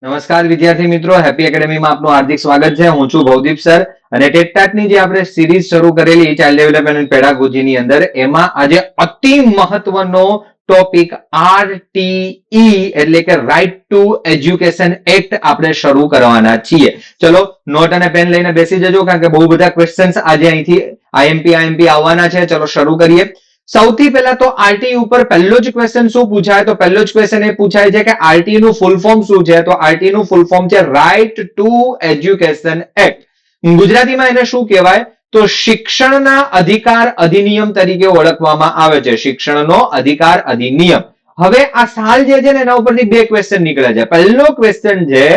નમસ્કાર વિદ્યાર્થી મિત્રો, હેપી એકેડેમીમાં આપનું હાર્દિક સ્વાગત છે. હું છું ભવદીપ સર અને ટેટટાટની જે આપણે સિરીઝ શરૂ કરેલી ચાઇલ્ડ ડેવલપમેન્ટ એન્ડ પેડાગોજીની અંદર, એમાં આજે અતિ મહત્વનો ટોપિક RTE એટલે કે રાઇટ ટુ એજ્યુકેશન એક્ટ આપણે શરૂ કરવાના છીએ. ચલો નોટ અને પેન લઈને બેસી જજો, કારણ કે બહુ બધા ક્વેશ્ચન્સ આજે અહીંથી આઈએમપી આવવાના છે. ચલો શરૂ કરીએ. સૌથી પહેલા તો આરટી ઉપર પહેલો જ ક્વેશ્ચન શું પૂછાય? તો પહેલો જ ક્વેશ્ચન એ પૂછાય છે કે આરટી નું ફૂલ ફોર્મ શું છે? તો આરટી નું ફૂલ ફોર્મ છે રાઇટ ટુ એજ્યુકેશન એક્ટ. ગુજરાતીમાં એને શું કહેવાય? તો શિક્ષણના અધિકાર અધિનિયમ તરીકે ઓળખવામાં આવે છે. શિક્ષણનો અધિકાર અધિનિયમ. હવે આ સાલ જે છે ને એના ઉપરથી બે ક્વેશ્ચન નીકળે છે. પહેલો ક્વેશ્ચન છે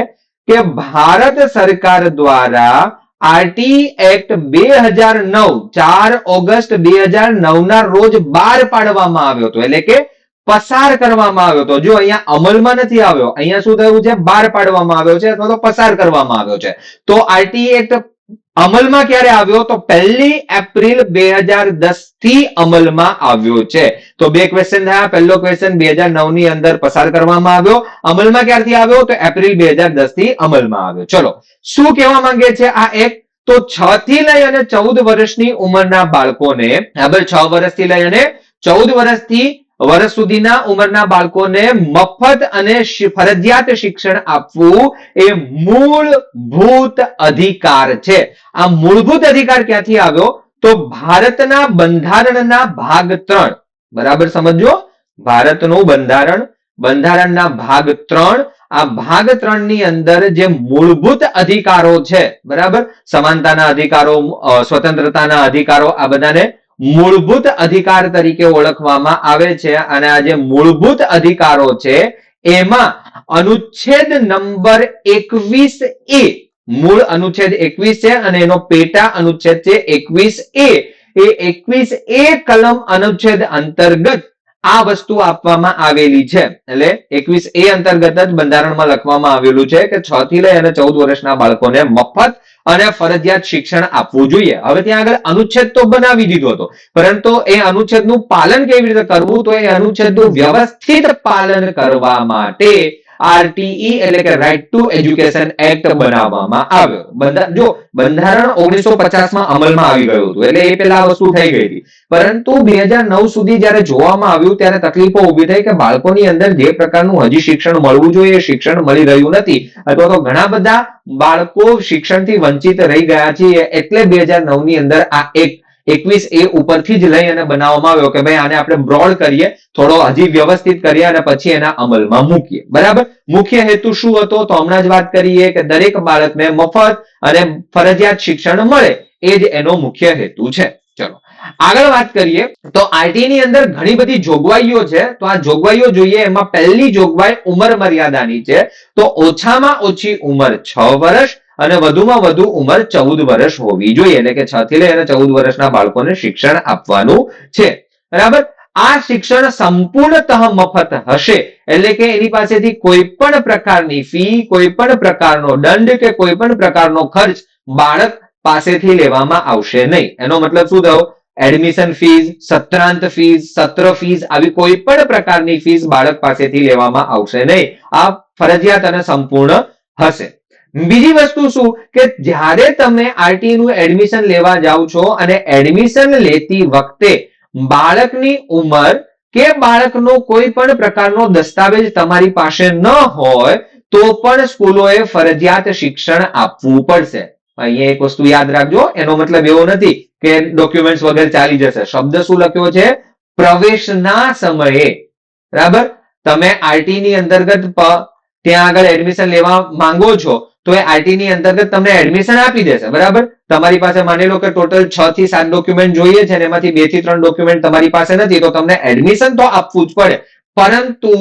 કે ભારત સરકાર દ્વારા આરટી એક્ટ 2009 4 ઓગસ્ટ 2009 ના રોજ બહાર પાડવામાં આવ્યો હતો, એટલે કે પસાર કરવામાં આવ્યો હતો. જો અહીંયા અમલમાં નથી આવ્યો, અહીંયા શું થયું છે? બહાર પાડવામાં આવ્યો છે અથવા તો પસાર કરવામાં આવ્યો છે. તો આરટી એક્ટ અમલમાં ક્યારે આવ્યો? તો 1 એપ્રિલ 2010 થી અમલમાં આવ્યો છે. તો બે ક્વેશ્ચન થયા. પહેલો ક્વેશ્ચન 2009 ની અંદર પસાર કરવામાં આવ્યો, અમલમાં ક્યારથી આવ્યો? તો એપ્રિલ 2010 થી અમલમાં આવ્યો. ચલો શું કહેવા માંગે છે આ એક્ટ? તો 6 થી લઈ અને 14 વર્ષની ઉંમરના બાળકોને, બરાબર, 6 વર્ષથી લઈ અને 14 વર્ષ સુધીના ઉંમરના બાળકોને મફત અને ફરજિયાત શિક્ષણ આપવું એ મૂળભૂત અધિકાર છે. આ મૂળભૂત અધિકાર ક્યાંથી આવ્યો? તો ભારતના બંધારણના ભાગ 3, બરાબર સમજો, ભારતનું બંધારણના ભાગ 3, આ ભાગ 3 ની અંદર જે મૂળભૂત અધિકારો છે, બરાબર, સમાનતાના અધિકારો, સ્વતંત્રતાના અધિકારો, આ બધાને મૂળભૂત અધિકાર તરીકે ઓળખવામાં આવે છે. અને આ જે મૂળભૂત અધિકારો છે એમાં અનુચ્છેદ નંબર 21A, મૂળ અનુચ્છેદ 21 છે અને એનો પેટા અનુચ્છેદ છે 21A. એ 21A કલમ અનુચ્છેદ અંતર્ગત આ વસ્તુ આપવામાં આવેલી છે. એટલે 21A અંતર્ગત જ બંધારણમાં લખવામાં આવેલું છે કે 6 થી લઈ અને 14 વર્ષના બાળકોને મફત અને ફરજિયાત શિક્ષણ આપવું જોઈએ. હવે ત્યાં આગળ અનુચ્છેદ તો બનાવી દીધો હતો, પરંતુ એ અનુચ્છેદનું પાલન કેવી રીતે કરવું? તો એ અનુચ્છેદનું વ્યવસ્થિત પાલન કરવા માટે આરટીઈ એટલે કે રાઇટ ટુ એજ્યુકેશન એક્ટ બનાવવામાં આવ્યો. જો બંધારણ 1950 માં અમલમાં આવી ગયું હતું, એટલે એ પહેલા આ વસ્તુ થઈ ગઈ હતી, પરંતુ 2009 સુધી જયારે જોવામાં આવ્યું ત્યારે તકલીફો ઊભી થઈ કે બાળકોની અંદર જે પ્રકારનું હજી શિક્ષણ મળવું જોઈએ શિક્ષણ મળી રહ્યું નથી, અથવા તો ઘણા બધા બાળકો શિક્ષણથી વંચિત રહી ગયા છે. એટલે 2009 ની અંદર આ એક 21A ઉપરથી જ લઈ અને બનાવવામાં આવ્યો કે ભાઈ આને આપણે બ્રોડ કરીએ, થોડો હજી વ્યવસ્થિત કરીએ અને પછી એના અમલમાં મૂકીએ. બરાબર. મુખ્ય હેતુ શું હતો? તો હમણાં જ વાત કરીએ કે દરેક બાળકને મફત અને ફરજિયાત શિક્ષણ મળે, એ જ એનો મુખ્ય હેતુ છે. ચલો આગળ વાત કરીએ તો આરટી ની અંદર ઘણી બધી જોગવાઈઓ છે. તો આ જોગવાઈઓ જોઈએ. એમાં પહેલી જોગવાઈ ઉંમર મર્યાદાની છે. તો ઓછામાં ઓછી ઉંમર 6 વર્ષ અને વધુમાં વધુ ઉંમર 14 વર્ષ હોવી જોઈએ, એટલે કે 6 થી લઈ અને 14 વર્ષના બાળકોને શિક્ષણ આપવાનું છે. બરાબર. આ શિક્ષણ સંપૂર્ણતઃ મફત હશે, એટલે કે એની પાસેથી કોઈ પણ પ્રકારની ફી, કોઈ પણ પ્રકારનો દંડ કે કોઈ પણ પ્રકારનો ખર્ચ બાળક પાસેથી લેવામાં આવશે નહીં. એનો મતલબ શું થયો? એડમિશન ફીસ, સત્રાંત ફીસ, સત્ર ફીસ, આવી કોઈ પણ પ્રકારની ફીસ બાળક પાસેથી લેવામાં આવશે નહીં. આ ફરજિયાત અને સંપૂર્ણ હશે. બીજી વસ્તુ શું કે જ્યારે તમે આરટી નું એડમિશન લેવા જાઓ છો અને એડમિશન લેતી વખતે બાળકની ઉંમર કે બાળકનો કોઈ પણ પ્રકારનો દસ્તાવેજ તમારી પાસે ન હોય તો પણ સ્કૂલોએ ફરજિયાત શિક્ષણ આપવું પડશે. અહીંયા એક વસ્તુ યાદ રાખજો, એનો મતલબ એવો નથી કે ડોક્યુમેન્ટ્સ વગર ચાલી જશે. શબ્દ શું લખ્યો છે? પ્રવેશના સમયે. બરાબર. તમે આરટી ની અંતર્ગત ત્યાં આગળ એડમિશન લેવા માંગો છો તો એ આરટી ની અંતર્ગત તમને એડમિશન આપી દેશે. બરાબર. તમારી પાસે માની લો કે ટોટલ 6 થી 7 ડોક્યુમેન્ટ જોઈએ છે અને એમાંથી 2 થી 3 ડોક્યુમેન્ટ તમારી પાસે નથી, તો તમને એડમિશન તો આપવું જ પડે, પરંતુ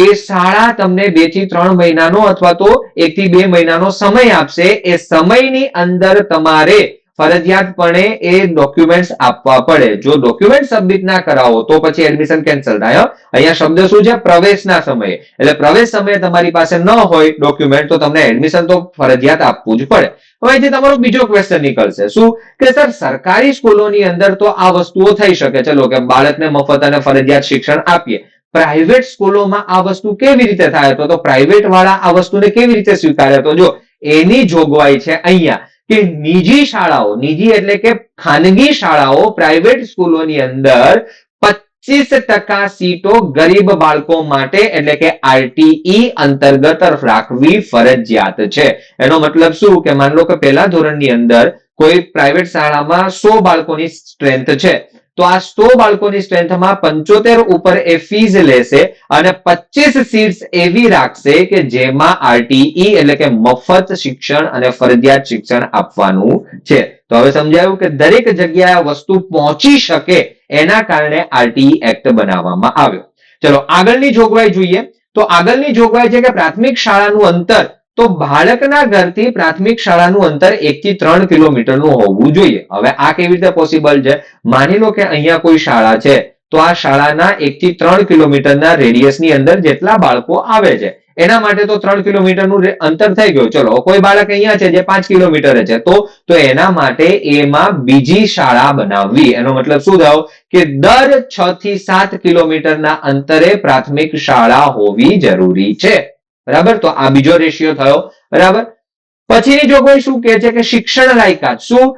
એ શાળા તમને 2 થી 3 મહિનાનો અથવા તો 1 થી 2 મહિનાનો સમય આપશે. એ સમયની અંદર તમારે ફરજિયાતપણે એ ડોક્યુમેન્ટ્સ આપવા પડે. જો ડોક્યુમેન્ટ સબમિટ ના કરાવો તો પછી એડમિશન કેન્સલ થાય. અહીંયા શબ્દ શું છે? પ્રવેશના સમયે. એટલે પ્રવેશ સમયે તમારી પાસે ન હોય ડોક્યુમેન્ટ તો તમને એડમિશન તો ફરજિયાત આપવું જ પડે. હવે અહીંથી તમારો બીજો ક્વેશ્ચન નીકળશે શું કે સર સરકારી સ્કૂલોની અંદર તો આ વસ્તુઓ થઈ શકે, ચલો કે બાળકને મફત અને ફરજિયાત શિક્ષણ આપીએ, પ્રાઇવેટ સ્કૂલોમાં આ વસ્તુ કેવી રીતે થાય? તો પ્રાઇવેટ વાળા આ વસ્તુને કેવી રીતે સ્વીકારે? તો જો એની જોગવાઈ છે અહીંયા કે નિજી શાળાઓ, નિજી એટલે કે ખાનગી શાળાઓ, પ્રાઇવેટ સ્કૂલોની અંદર 25% સીટો ગરીબ બાળકો માટે એટલે કે આરટીઈ અંતર્ગત રાખવી ફરજિયાત છે. એનો મતલબ શું કે માન લો કે પહેલા ધોરણની અંદર કોઈ પ્રાઇવેટ શાળામાં 100 બાળકોની સ્ટ્રેન્થ છે, તો આ 100 બાળકોની સ્ટ્રેન્થમાં 75 ઉપર એ ફીસ લેશે અને 25 સીટ્સ એવી રાખશે કે જેમાં આરટીઈ એટલે કે મફત શિક્ષણ અને ફરજિયાત શિક્ષણ આપવાનું છે. તો હવે સમજાયું કે દરેક જગ્યાએ વસ્તુ પહોંચી શકે એના કારણે આરટીઈ એક્ટ બનાવવામાં આવ્યો. ચલો આગળની જોગવાઈ જોઈએ. તો આગળની જોગવાઈ છે કે પ્રાથમિક શાળાનું અંતર, તો બાળકના ઘરથી પ્રાથમિક શાળાનું અંતર 1 થી 3 કિલોમીટરનું હોવું જોઈએ. હવે આ કેવી રીતે પોસિબલ છે? માની લો કે અહીંયા કોઈ શાળા છે, તો આ શાળાના 1 થી 3 કિલોમીટરના રેડિયસની અંદર જેટલા બાળકો આવે છે એના માટે તો 3 કિલોમીટરનું અંતર થઈ ગયું. ચલો કોઈ બાળક અહીંયા છે જે 5 કિલોમીટરે છે, તો એના માટે એમાં બીજી શાળા બનાવવી. એનો મતલબ શું થયો કે દર 6 થી 7 કિલોમીટરના અંતરે પ્રાથમિક શાળા હોવી જરૂરી છે. બરાબર, તો આ બીજો રેશિયો થયો. બરાબર, પછીની જોગવાઈ શું કહે છે કે શિક્ષણ લાયકાત. શું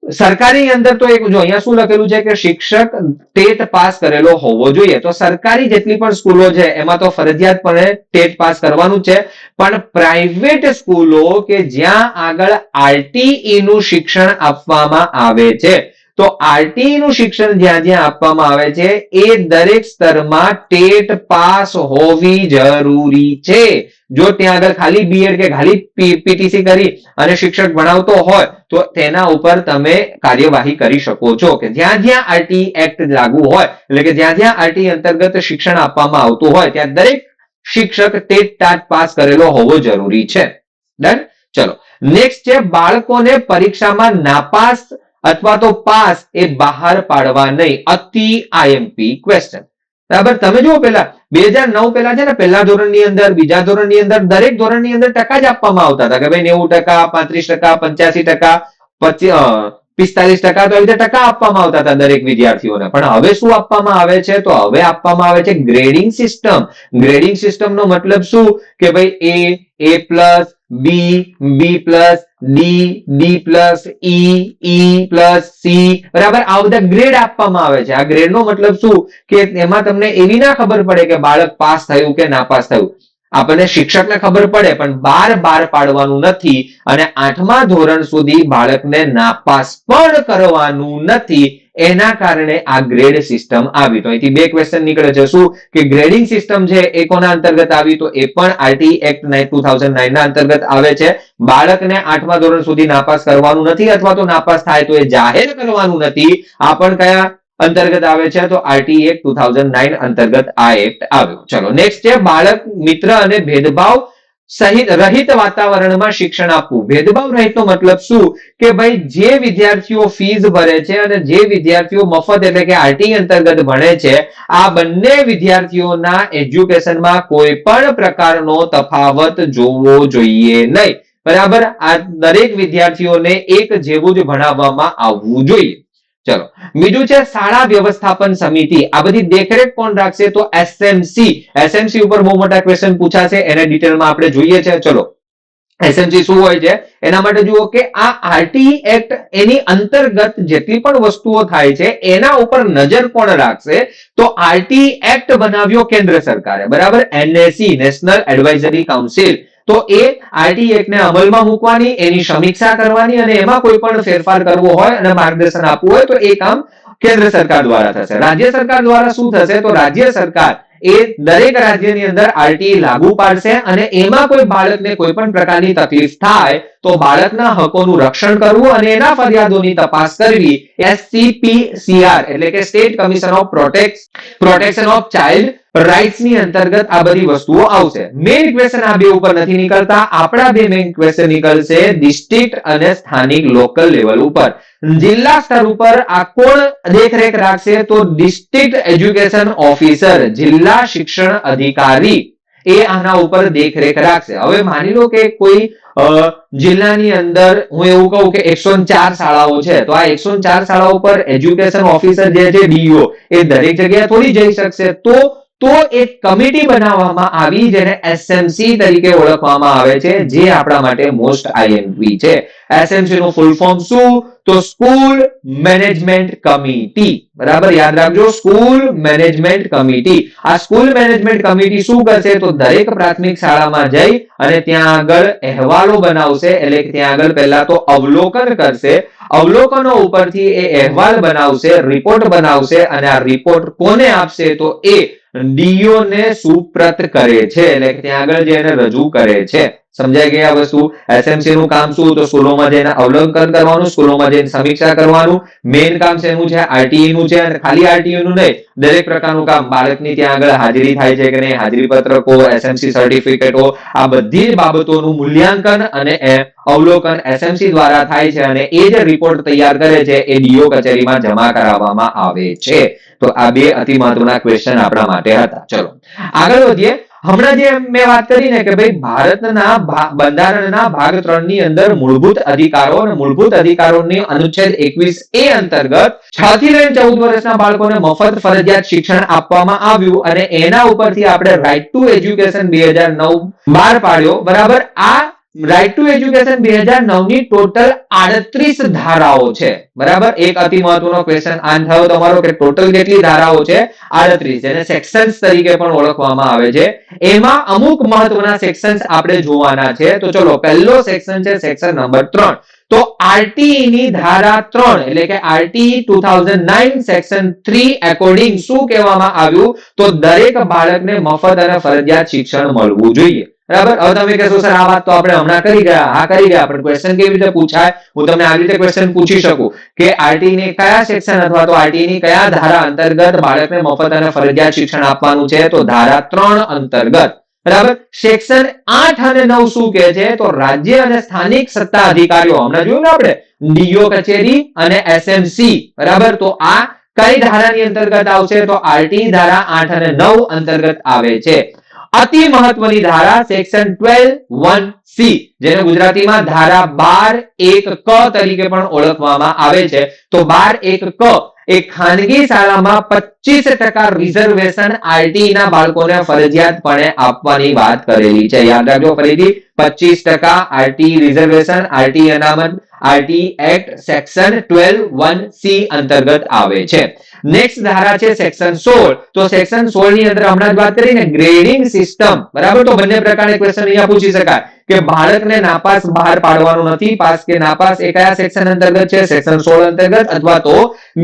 સરકારી અંદર તો એક જો અહીંયા શું લખેલું છે કે શિક્ષક ટેટ પાસ કરેલો હોવો જોઈએ. તો સરકારી જેટલી પણ સ્કૂલો છે એમાં તો ફરજિયાતપણે ટેટ પાસ કરવાનું છે, પણ પ્રાઇવેટ સ્કૂલો કે જ્યાં આગળ આરટીઈ નું શિક્ષણ આપવામાં આવે છે, તો આરટીઈ નું શિક્ષણ જ્યાં જ્યાં આપવામાં આવે છે એ દરેક સ્તરમાં ટેટ પાસ હોવી જરૂરી છે. જો ત્યાં આગળ ખાલી બીએડ કે ખાલી પીટીસી કરી અને શિક્ષક ભણાવતો હોય તો તેના ઉપર તમે કાર્યવાહી કરી શકો છો કે જ્યાં જ્યાં આરટીઈ એક્ટ લાગુ હોય, એટલે કે જ્યાં જ્યાં આરટીઈ અંતર્ગત શિક્ષણ આપવામાં આવતું હોય ત્યાં દરેક શિક્ષક ટેટ ટાટ પાસ કરેલો હોવો જરૂરી છે. ડન. ચલો નેક્સ્ટ છે બાળકોને પરીક્ષામાં નાપાસ અથવા તો પાસ એ બહાર પાડવા નહીં. અતિ આઈએમપી ક્વેશ્ચન. બરાબર, તમે જુઓ પેલા 2009 પેલા છે ને પહેલા ધોરણની અંદર, બીજા ધોરણની અંદર, દરેક ધોરણની અંદર ટકા જ આપવામાં આવતા હતા કે ભાઈ 90%, 35%, 85%, 45%, તો આવી રીતે ટકા આપવામાં આવતા હતા દરેક વિદ્યાર્થીઓને. પણ હવે શું આપવામાં આવે છે? તો હવે આપવામાં આવે છે ગ્રેડિંગ સિસ્ટમ. ગ્રેડિંગ સિસ્ટમનો મતલબ શું કે ભાઈ A plus, B, B plus, D plus, E plus, C, બરાબર, આ બધા ગ્રેડ આપવામાં આવે છે. આ ગ્રેડ નો મતલબ શું કે એમાં તમને એવી ના ખબર પડે કે બાળક પાસ થયું કે નાપાસ થયું. આપણને શિક્ષકને ખબર પડે પણ બાર પાડવાનું નથી અને 8મા ધોરણ સુધી બાળકને નાપાસ પણ કરવાનું નથી. એના કારણે આ ગ્રેડ સિસ્ટમ આવી. તો અહીંથી બે ક્વેશ્ચન નીકળે છે. શું કે ગ્રેડિંગ સિસ્ટમ છે એ કોના અંતર્ગત આવી? તો એ પણ આરટીઈ એક્ટ 2009 ના અંતર્ગત આવે છે. બાળકને 8મા ધોરણ સુધી નાપાસ કરવાનું નથી અથવા તો નાપાસ થાય તો એ જાહેર કરવાનું નથી. આ પણ કયા અંતર્ગત આવે છે? તો આરટીઈ એક્ટ 2009 અંતર્ગત આ એક્ટ આવ્યો. ચલો નેક્સ્ટ છે બાળક મિત્ર અને ભેદભાવ રહિત વાતાવરણમાં શિક્ષણ આપવું. ભેદભાવ રહિતનો મતલબ શું કે ભાઈ જે વિદ્યાર્થીઓ ફીસ ભરે છે અને જે વિદ્યાર્થીઓ મફત એટલે કે આરટીઈ અંતર્ગત ભણે છે, આ બંને વિદ્યાર્થીઓના એજ્યુકેશનમાં કોઈ પણ પ્રકારનો તફાવત જોવો જોઈએ નહીં. બરાબર, આ દરેક વિદ્યાર્થીઓને એક જેવું જ ભણાવવામાં આવવું જોઈએ. ચલો બીજું છે શાળા વ્યવસ્થાપન સમિતિ. આ બધી દેખરેખ કોણ રાખશે? તો એસએમસી. એસએમસી ઉપર બહુ મોટા ક્વેશ્ચન પૂછાશે, એને ડિટેલમાં આપણે જોઈએ છે. ચલો એસએમસી શું હોય છે એના માટે જુઓ કે આ આરટીઈ એક્ટ એની અંતર્ગત જેટલી પણ વસ્તુઓ થાય છે એના ઉપર નજર કોણ રાખશે? તો આરટીઈ એક્ટ બનાવ્યો કેન્દ્ર સરકારે. બરાબર, એનએસી, નેશનલ એડવાઇઝરી કાઉન્સિલ. તો એ આરટીઈ એક્ટ ને અમલમાં મૂકવાની, એની સમીક્ષા કરવાની અને એમાં કોઈ પણ ફેરફાર કરવો હોય અને માર્ગદર્શન આપવું હોય તો એ કામ કેન્દ્ર સરકાર દ્વારા થશે. રાજ્ય સરકાર દ્વારા શું થશે? તો રાજ્ય સરકાર એ દરેક રાજ્યની અંદર આરટીઈ લાગુ પાડશે અને એમાં કોઈ બાળકને કોઈ પણ પ્રકારની તકલીફ થાય તો બાળકના હકોનું રક્ષણ કરવું અને એના ફરિયાદોની તપાસ કરવી એસસીપીસીઆર એટલે કે state commission of protection of child rights ની અંતર્ગત આ બધી વસ્તુઓ આવશે. મેઇન ક્વેશ્ચન આ બે ઉપર નથી નીકળતા. આપણા બે મેઇન ક્વેશ્ચન નીકળશે ડિસ્ટ્રિક્ટ અને સ્થાનિક લોકલ લેવલ ઉપર. જિલ્લા સ્તર ઉપર આ કોણ દેખરેખ રાખશે? તો ડિસ્ટ્રિક્ટ એજ્યુકેશન ઓફિસર, જિલ્લા શિક્ષણ અધિકારી એ આના ઉપર દેખરેખ રાખશે. હવે માની લો કે કોઈ જિલ્લાની અંદર હું એવું કહું કે 104 શાળાઓ છે, તો આ 104 શાળાઓ પર એજ્યુકેશન ઓફિસર જે છે ડીઓ એ દરેક જગ્યાએ થોડી જઈ શકશે. તો તો એક કમિટી બનાવવામાં આવી જેને એસએમસી તરીકે ઓળખવામાં આવે છે, જે આપણા માટે મોસ્ટ આઈએમપી છે. એસએમસી નું ફૂલ ફોર્મ શું? તો સ્કૂલ મેનેજમેન્ટ કમિટી. બરાબર, યાદ રાખજો, સ્કૂલ મેનેજમેન્ટ કમિટી. આ સ્કૂલ મેનેજમેન્ટ કમિટી શું કરશે? તો દરેક પ્રાથમિક શાળામાં જઈ અને ત્યાં આગળ અહેવાલો બનાવશે. એટલે કે ત્યાં આગળ પહેલા તો અવલોકન કરશે, અવલોકનો ઉપરથી એ અહેવાલ બનાવશે, રિપોર્ટ બનાવશે, અને આ રિપોર્ટ કોને આપશે? તો એ ડીઓ ને સુપ્રત કરે છે. એટલે કે ત્યાં આગળ જે એને રજૂ કરે છે. સમજાઈ ગઈ આ વસ્તુ? એસએમસી નું કામ શું? તો સ્કૂલોમાં જઈને અવલોકન કરવાનું, સ્કૂલોમાં જઈને સમીક્ષા કરવાનું. મેઇન કામ શેનું છે? આરટીઈ નું છે. અને ખાલી આરટીઈ નું નહીં, દરેક પ્રકારનું કામ, બાળકની ત્યાં આગળ હાજરી થાય છે કે નહીં, હાજરી પત્રકો, એસએમસી સર્ટિફિકેટો, આ બધી જ બાબતોનું મૂલ્યાંકન અને અવલોકન એસએમસી દ્વારા થાય છે. અને એ જે રિપોર્ટ તૈયાર કરે છે એ ડીઓ કચેરીમાં જમા કરાવવામાં આવે છે. તો આ બે અતિ મહત્વના ક્વેશ્ચન આપણા માટે હતા. ચલો આગળ વધીએ. હમણાં જે મેં વાત કરી ને કે ભાઈ ભારતના બંધારણના ભાગ 3 ની અંદર મૂળભૂત અધિકારો અને મૂળભૂત અધિકારોની અનુચ્છેદ 21A અંતર્ગત 6 થી લઈને 14 વર્ષના બાળકોને મફત ફરજિયાત શિક્ષણ આપવામાં આવ્યું, અને એના ઉપરથી આપણે રાઇટ ટુ એજ્યુકેશન 2009 બહાર પાડ્યો. બરાબર, આ રાઇટ ટુ એજ્યુકેશન 2009 ની ટોટલ 38 ધારાઓ છે. બરાબર, એક અતિ મહત્વનો ક્વેશ્ચન આન થયો તમારો કે ટોટલ કેટલી ધારાઓ છે? 38, જેને સેક્શન્સ તરીકે પણ ઓળખવામાં આવે છે. એમાં અમુક મહત્વના સેક્શન્સ આપણે જોવાના છે. તો ચલો, પહેલો સેક્શન છે સેક્શન નંબર 3. તો આરટીઈ ની ધારા 3 એટલે કે આરટીઈ 2009 સેક્શન 3 એકોર્ડિંગ શું કહેવામાં આવ્યું? તો દરેક બાળકને મફત અને ફરજિયાત શિક્ષણ મળવું જોઈએ. બરાબર, હવે તમે કહેશો સર આ વાત તો આપણે હમણાં કરી ગયા. હા, કરી ગયા, પણ ક્વેશ્ચન કેવી રીતે પૂછાય? હું તમને આવી રીતે ક્વેશ્ચન પૂછી શકું કે આરટીઈ ની કયા સેક્શન અથવા તો આરટીઈ ની કયા ધારા અંતર્ગત બાળકને મફત અને ફરજિયાત શિક્ષણ આપવાનું છે? તો ધારા 3 અંતર્ગત. બરાબર, સેક્શન 8 અને 9 શું કહે છે? તો રાજ્ય અને સ્થાનિક સત્તા અધિકારીઓ, હમણાં જોયું ને આપણે, ડીઓ કચેરી અને એસએમસી. બરાબર, તો આ કઈ ધારાની અંતર્ગત આવશે? તો આરટીઈ ધારા 8 અને 9 અંતર્ગત આવે છે. અતિ મહત્વની ધારા સેક્શન 12(1)C, જેને ગુજરાતીમાં ધારા 12(1) ક તરીકે પણ ઓળખવામાં આવે છે. તો 12(1) ક એ ખાનગી શાળામાં 25% રિઝર્વેશન આરટીઈ ના બાળકોને ફરજિયાતપણે આપવાની વાત કરેલી છે. યાદ રાખજો ફરીથી, 25% આરટીઈ રિઝર્વેશન આરટીઈ અનામત આરટીઈ એક્ટ સેક્શન 12(1)C અંતર્ગત આવે છે. નેક્સ્ટ ધારા છે સેક્શન 16. તો સેક્શન 16 ની અંદર હમણાં જ વાત કરીને ગ્રેડિંગ સિસ્ટમ. બરાબર, તો બંને પ્રકારના ક્વેશ્ચન અહીંયા પૂછી શકાય કે બાળકને નાપાસ બહાર પાડવાનું નથી. પાસ કે નાપાસ એ કયા સેક્શન અંતર્ગત છે? સેક્શન 16 અંતર્ગત. અથવા તો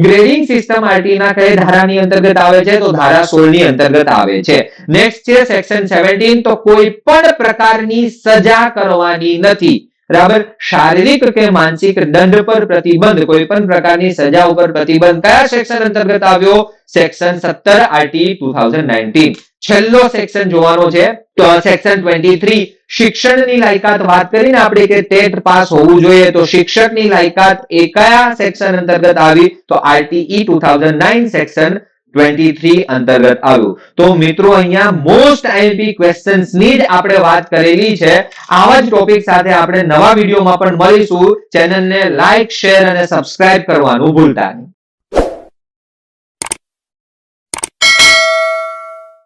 ગ્રેડિંગ સિસ્ટમ આરટીઈ ના કઈ ધારાની અંતર્ગત આવે છે? તો ધારા 16 ની અંતર્ગત આવે છે. નેક્સ્ટ છે સેક્શન 17. તો કોઈ પણ પ્રકારની સજા કરવાની નથી. બરાબર, શારીરિક કે માનસિક દંડ પર પ્રતિબંધ, કોઈ પણ પ્રકારની સજા ઉપર પ્રતિબંધ કયા સેક્શન અંતર્ગત આવ્યો? Section 17 RTE 2019. છેલ્લો સેક્શન જોવાનો છે તો સેક્શન 23. શિક્ષણની લાયકાત વાત કરીને આપણે કે ટેટ પાસ હોવું જોઈએ. તો શિક્ષકની લાયકાત એ કયા સેક્શન અંતર્ગત આવી? તો આરટીઈ 2009 સેક્શન 23 અંતર્ગત આવ્યું. તો મિત્રો અહીંયા મોસ્ટ આઈએમપી ક્વેશ્ચન્સ ની જ આપણે વાત કરેલી છે. આવા જ ટોપિક સાથે આપણે નવા વિડીયોમાં પણ મળીશું. ચેનલને લાઈક, શેર અને સબસ્ક્રાઇબ કરવાનું ભૂલતા નહીં.